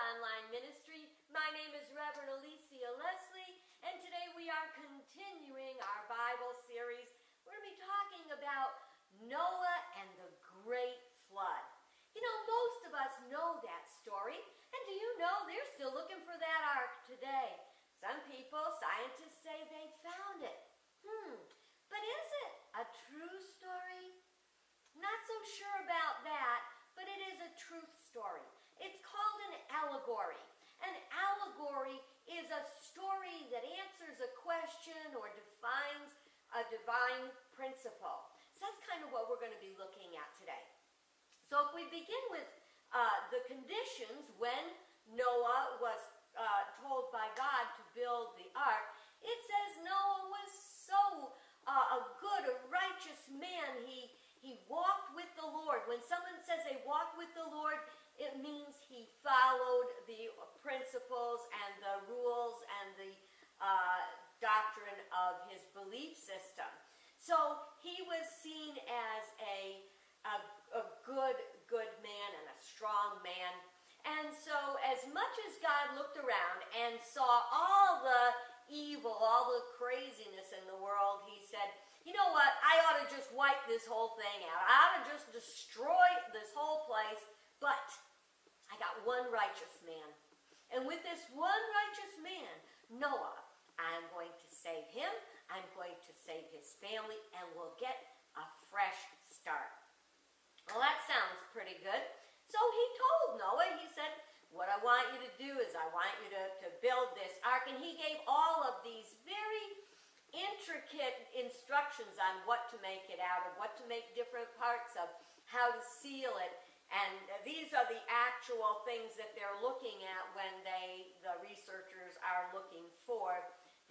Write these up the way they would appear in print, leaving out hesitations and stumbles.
online ministry. My name is Reverend Alicia Leslie, and today we are continuing our Bible series. We're going to be talking about Noah and the Great Flood. You know, most of us know that story, and do you know they're still looking for that ark today? Some people, scientists say they found it. But is it a true story? Not so sure about that, but it is a truth story. It's called an allegory. An allegory is a story that answers a question or defines a divine principle. So that's kind of what we're going to be looking at today. So if we begin with the conditions when Noah was told by God to build the ark, it says Noah was so a good, a righteous man. He walked with the Lord. When someone says they walked with the Lord, it means he followed the principles and the rules and the doctrine of his belief system. So he was seen as a good man and a strong man. And so as much as God looked around and saw all the evil, all the craziness in the world, he said, you know what, I ought to just wipe this whole thing out. I ought to just destroy this whole place, but I got one righteous man. And with this one righteous man, Noah, I'm going to save him, I'm going to save his family, and we'll get a fresh start. Well, that sounds pretty good. So he told Noah, he said, what I want you to do is I want you to build this ark. And he gave all of these very intricate instructions on what to make it out of, what to make different parts of, how to seal it. And these are the actual things that they're looking at when the researchers are looking for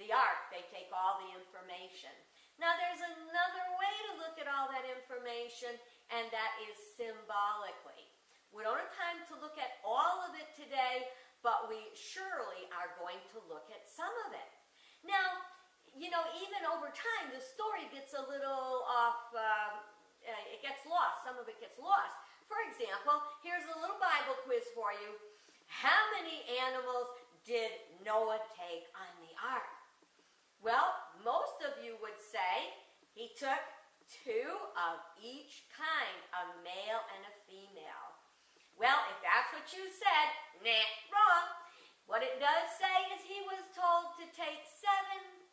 the ark. They take all the information. Now there's another way to look at all that information, and that is symbolically. We don't have time to look at all of it today, but we surely are going to look at some of it. Now, you know, even over time, the story gets a little off, it gets lost. Some of it gets lost. For example, here's a little Bible quiz for you. How many animals did Noah take on the ark? Well, most of you would say he took 2 of each kind, a male and a female. Well, if that's what you said, nah, wrong. What it does say is he was told to take 7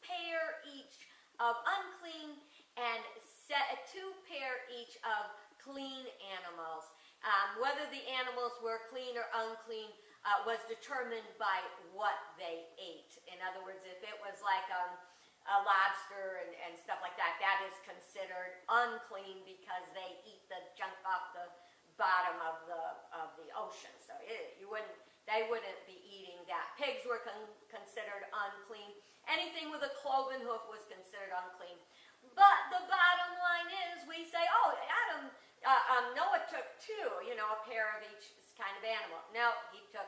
pair each of unclean and 2 pair each of clean animals. Whether the animals were clean or unclean was determined by what they ate. In other words, if it was like a lobster and stuff like that, that is considered unclean because they eat the junk off the bottom of the ocean. So they wouldn't be eating that. Pigs were considered unclean. Anything with a cloven hoof was considered unclean. But the bottom line is, we say, oh, Noah took 2, a pair of each kind of animal. No, he took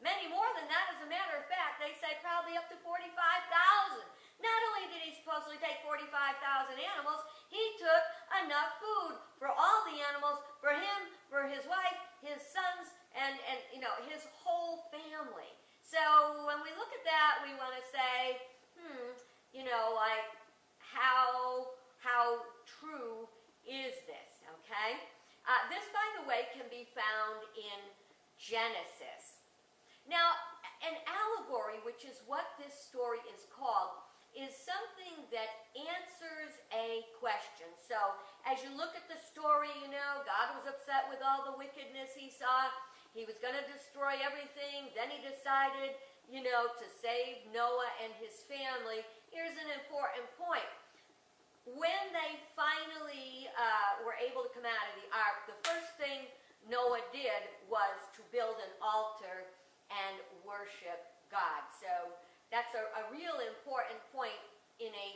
many more than that. As a matter of fact, they say probably up to 45,000. Not only did he supposedly take 45,000 animals, he took enough food for all the animals, for him, for his wife, his sons, and his whole family. So when we look at that, we want to say, like how true is this? Okay. This, by the way, can be found in Genesis. Now, an allegory, which is what this story is called, is something that answers a question. So, as you look at the story, God was upset with all the wickedness he saw. He was going to destroy everything. Then he decided, to save Noah and his family. Here's an important point. When they finally were able to come out of the ark, the first thing Noah did was to build an altar and worship God. So that's a real important point in a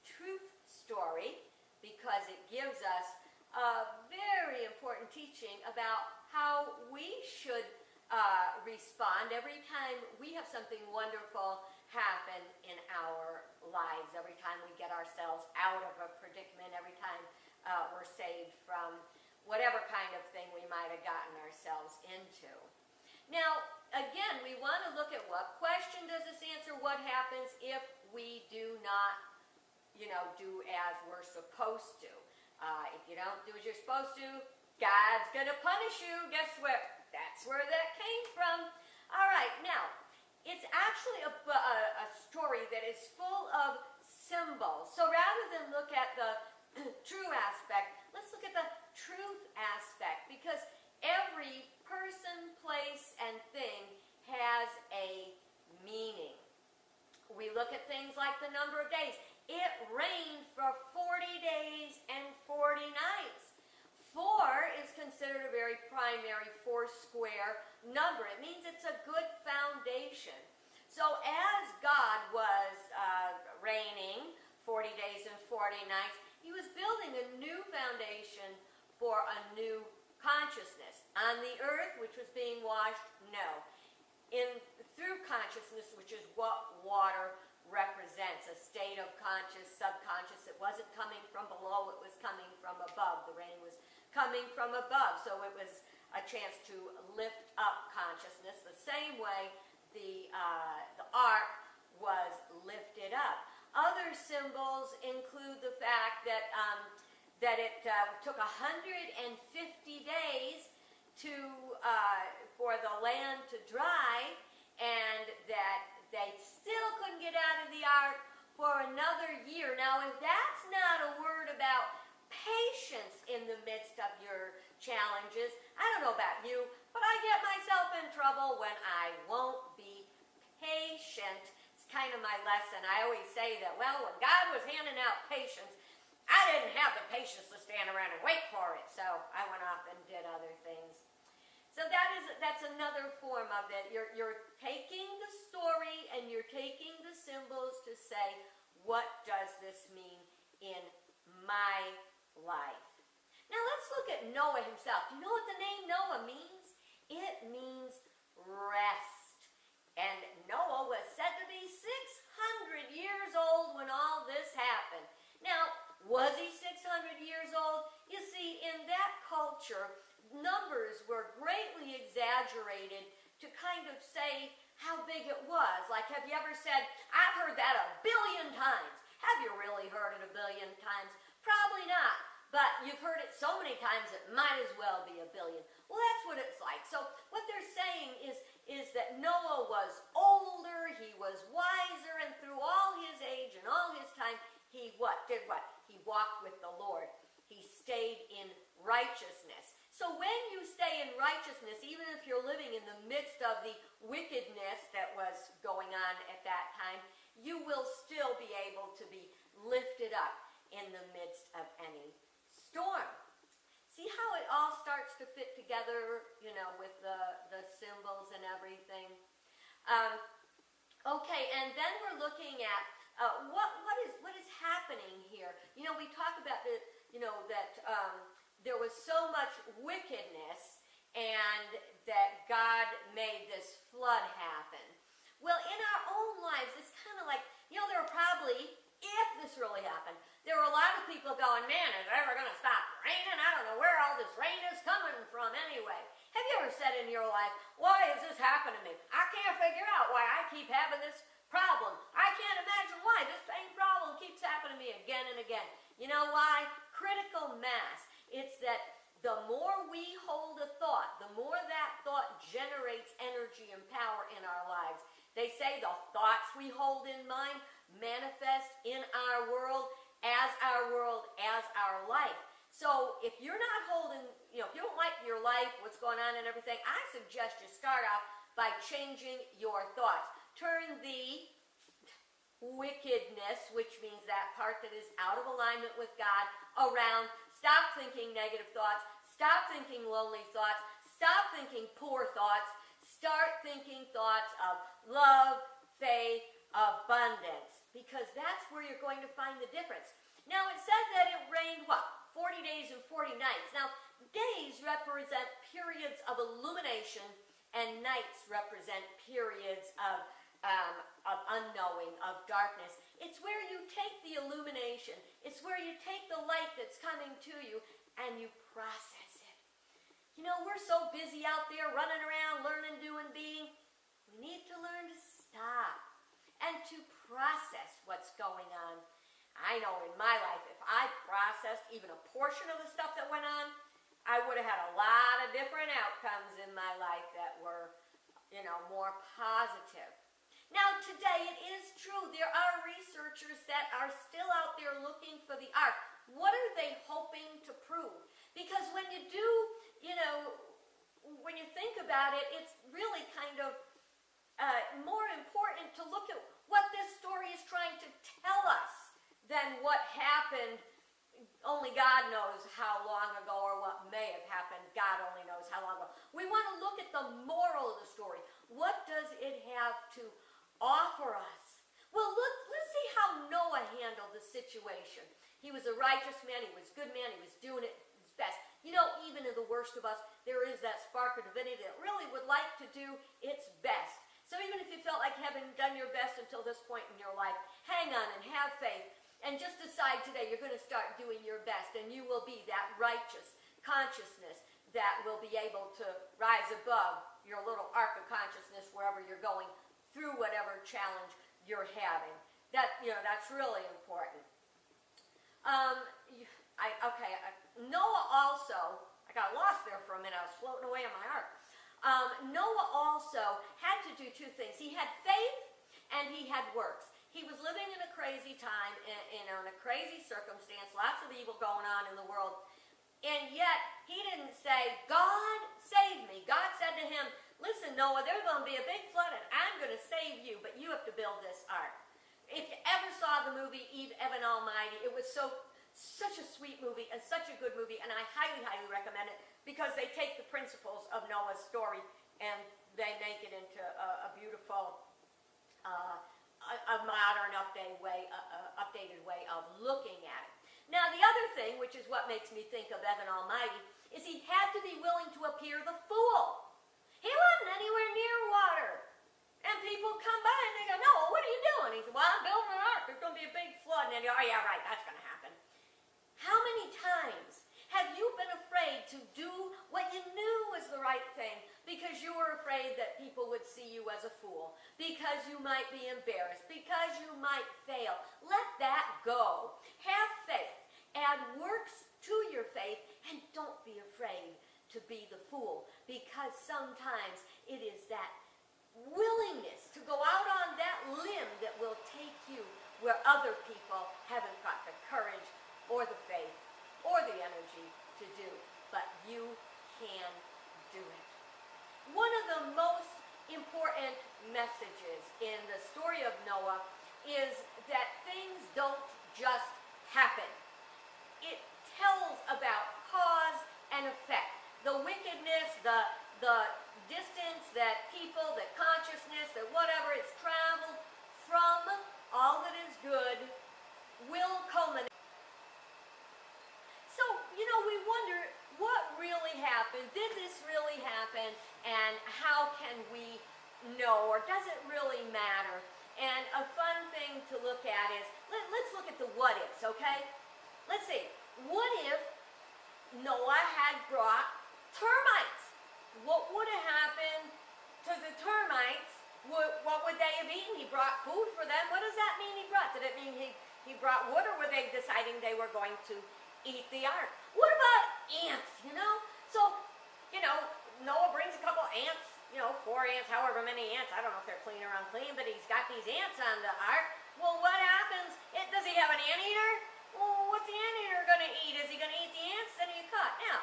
truth story, because it gives us a very important teaching about how we should respond every time we have something wonderful happen in our lives, every time we get ourselves out of a predicament, every time we're saved from whatever kind of thing we might have gotten ourselves into. Now, again, we want to look at what question does this answer, what happens if we do not, do as we're supposed to. If you don't do as you're supposed to, God's going to punish you. Guess what? That's where that came from. All right, now, it's actually a story that is full of symbols. So rather than look at the true aspect, let's look at the truth aspect, because every person, place, and thing has a meaning. We look at things like the number of days. It rained for 40 days and 40 nights. 4 is considered a very primary, 4 square number. It means it's a good foundation. So as God was reigning 40 days and 40 nights, he was building a new foundation for a new consciousness. On the earth, which was being washed, no. Through consciousness, which is what water represents, a state of conscious, subconscious. It wasn't coming from below, it was coming from above. The rain was coming from above, so it was a chance to lift up consciousness the same way the ark was lifted up. Other symbols include the fact that it took 150 days for the land to dry, and that they still couldn't get out of the ark for another year. Now, if that's not a word about patience in the midst of your challenges, I don't know about you, but I get myself in trouble when I won't be patient. It's kind of my lesson. I always say that, well, when God was handing out patience, I didn't have the patience to stand around and wait for it, so I went off and did other things. So that's another form of it. You're taking the story and you're taking the symbols to say, what does this mean in my life? Now let's look at Noah himself. Do you know what the name Noah means? It means rest. And Noah was said to be 600 years old when all this happened. Now, was he 600 years old? You see, in that culture, numbers were greatly exaggerated to kind of say how big it was. Like, have you ever said, I've heard that 1 billion times? Have you really heard it 1 billion times? Probably not. But you've heard it so many times it might as well be 1 billion. Well, that's what it's like. So what they're saying is that Noah was older, he was wiser, and through all his age and all his time, he did what? He walked with the Lord. He stayed in righteousness. So when you stay in righteousness, even if you're living in the midst of the wickedness that was going on at that time, you will still be able to be lifted up in the midst of any storm. See how it all starts to fit together, with the symbols and everything. Okay, and then we're looking at what is happening here. We talk about that there was so much wickedness and that God made this flood happen. Well, in our own lives, it's kind of like, there were probably, if this really happened, there were a lot of people going, man, is it ever going to stop raining? I don't know where all this rain is coming from anyway. Have you ever said in your life, why is this happening to me? I can't figure out why I keep having this problem. I can't imagine why this same problem keeps happening to me again and again. You know why? Critical mass. It's that the more we hold a thought, the more that thought generates energy and power in our lives. They say the thoughts we hold in mind manifest in our world as our life. So if you're not holding, if you don't like your life, what's going on and everything, I suggest you start off by changing your thoughts. Turn the wickedness, which means that part that is out of alignment with God, around. Stop thinking negative thoughts. Stop thinking lonely thoughts. Stop thinking poor thoughts. Start thinking thoughts of love, faith, abundance, because that's where you're going to find the difference. Now, it said that it rained, 40 days and 40 nights. Now, days represent periods of illumination, and nights represent periods of unknowing, of darkness. It's where you take the illumination. It's where you take the light that's coming to you, and you process it. We're so busy out there running around, learning, doing, being. stop and to process what's going on. I know in my life, if I processed even a portion of the stuff that went on, I would have had a lot of different outcomes in my life that were, more positive. Now, today it is true, there are researchers that are still out there looking for the ark. What are they hoping to prove? Because when you do, when you think about it, it's really kind of more important to look at what this story is trying to tell us than what happened. Only God knows how long ago, or what may have happened. God only knows how long ago. We want to look at the moral of the story. What does it have to offer us? Well, let's see how Noah handled the situation. He was a righteous man. He was a good man. He was doing it his best. Even in the worst of us, there is that spark of divinity that really would like to do its best. So even if you felt like having done your best until this point in your life, hang on and have faith. And just decide today you're going to start doing your best, and you will be that righteous consciousness that will be able to rise above your little ark of consciousness wherever you're going through whatever challenge you're having. That's really important. Noah also, I got lost there for a minute. I was floating away on my ark. Noah also had to do two things. He had faith and he had works. He was living in a crazy time, in a crazy circumstance, lots of evil going on in the world. And yet, he didn't say, God, save me. God said to him, listen, Noah, there's going to be a big flood, and I'm going to save you, but you have to build this ark. If you ever saw the movie Eve, Evan Almighty, it was such a sweet movie and such a good movie, and I highly, highly recommend it because they take the principles of Noah's story and they make it into a beautiful a modern, updated way of looking at it. Now, the other thing, which is what makes me think of Evan Almighty, is he had to be willing to appear the fool. He wasn't anywhere near water. And people come by and they go, no, what are you doing? He said, well, I'm building an ark. There's going to be a big flood. And they go, oh, yeah, right, that's going to happen. How many times have you been afraid to do what you knew was the right thing because you were afraid that people would see you as a fool, because you might be embarrassed, because you might fail? Let that go. Have faith. Add works to your faith, and don't be afraid to be the fool, because sometimes it is that willingness to go out on that limb that will take you where other people haven't got the courage or the faith or the energy to do, but you can do it. One of the most important messages in the story of Noah is that things don't just happen. It tells about cause and effect. The wickedness, the distance that people, that consciousness, that whatever is traveled from all that is good will culminate. So, we wonder what really happened. Did this really happen? And how can we know? Or does it really matter? And a fun thing to look at is, let's look at the what ifs, okay? Let's see. What if Noah had brought termites? What would have happened to the termites? What would they have eaten? He brought food for them. What does that mean he brought? Did it mean he brought wood, or were they deciding they were going to eat the ark? What about ants, So, Noah brings a couple ants, 4 ants, however many ants. I don't know if they're clean or unclean, but he's got these ants on the ark. Well, what happens? Does he have an anteater? Well, what's the anteater going to eat? Is he going to eat the ants that he caught? Now,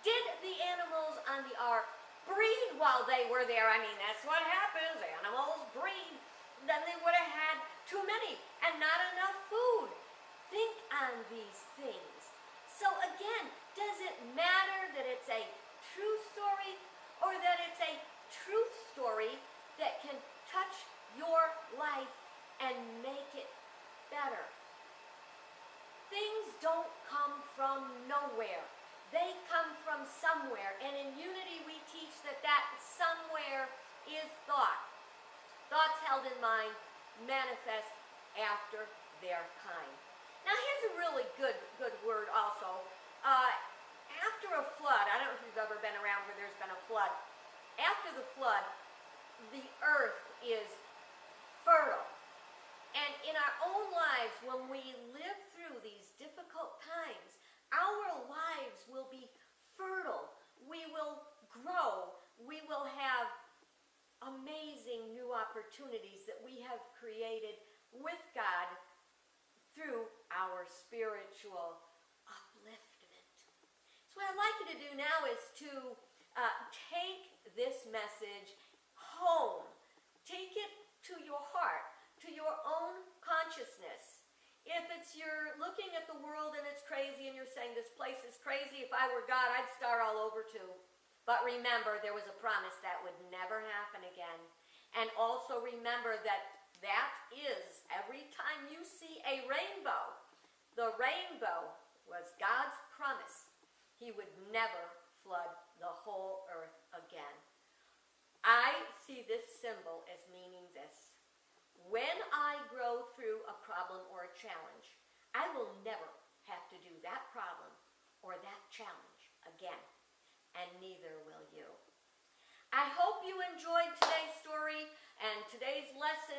did the animals on the ark breed while they were there? I mean, that's what happens. Animals breed. Then they would have had too many and not enough food. Think on these things. So again, does it matter that it's a true story or that it's a truth story that can touch your life and make it better? Things don't come from nowhere. They come from somewhere. And in Unity we teach that somewhere is thought. Thoughts held in mind manifest after their kind. Now here's a really good word also. After a flood, I don't know if you've ever been around where there's been a flood. After the flood, the earth is fertile. And in our own lives, when we live through these difficult times, our lives will be fertile. We will grow. We will have amazing new opportunities that we have created with God through our spiritual upliftment. So what I'd like you to do now is to take this message home. Take it to your heart, to your own consciousness. If it's you're looking at the world and it's crazy and you're saying, this place is crazy, if I were God, I'd start all over too. But remember, there was a promise that would never happen again. And also remember that is, every time you see a rainbow, the rainbow was God's promise. He would never flood the whole earth again. I see this symbol as meaning this. When I grow through a problem or a challenge, I will never have to do that problem or that challenge again, and neither will you. I hope you enjoyed today's story and today's lesson.